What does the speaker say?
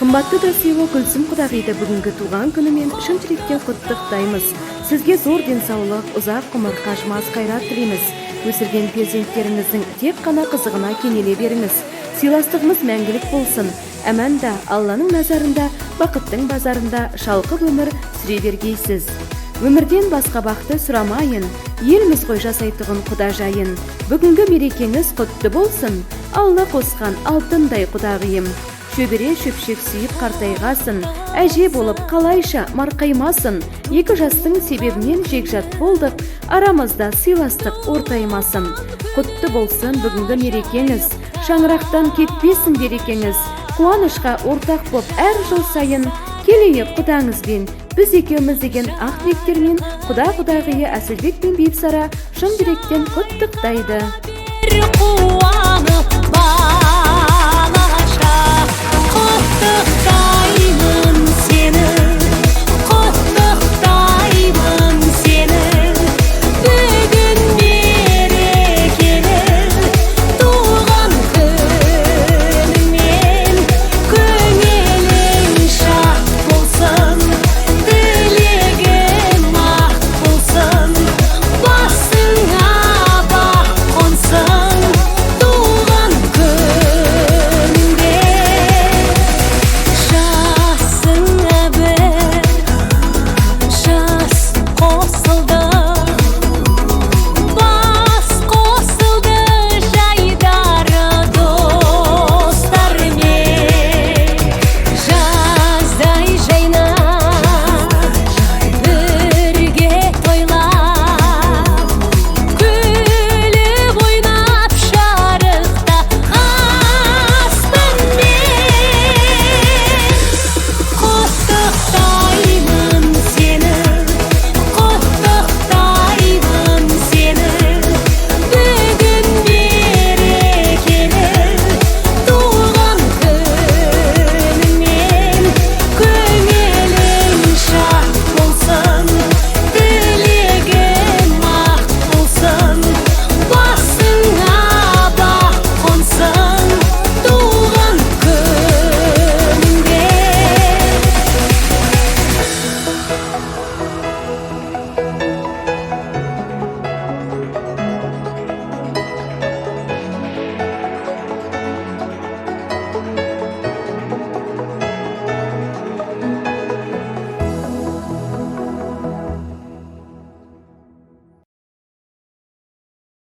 Қымбатты да сыйлы Гүлсім құдағиды бүгінгі туған күнімен шын жүректен құттықтаймыз. Сізге зор денсаулық, ұзақ ғұмыр, қажымас қайрат тілейміз. Өсірген перзенттеріңіздің тек қана қызығына кенеле беріңіз. Сыйластығымыз мәңгілік болсын. Әмәнда, Алланың назарында, бақыттың базарында шалқып өмір сүре бергейсіз. Өмірден басқа бақты сұрамайын, елміз ғой жасайтығын құда жайын. Бүгінгі мерекеңіз құтты болсын, Алла қосқан алтындай құдағиым. Шөбере шөпшек сүйіп қартайғасын, әже болып қалайша марқаймасын. Екі жастың себебінен жекжат болдық, арамызда сыйластық ортаймасын. Құтты болсын бүгінгі мерекеңіз, шаңырақтан кетпесін берекеңіз. Қуанышқа ортақ боп әр жыл сайын, келейік құдаңызбен, біз екеуміз деген ақ тілектермен құда құдағиы Әсілбек пен Бибісара шын жүректен құттықтайды. Қуанып балаша құттықта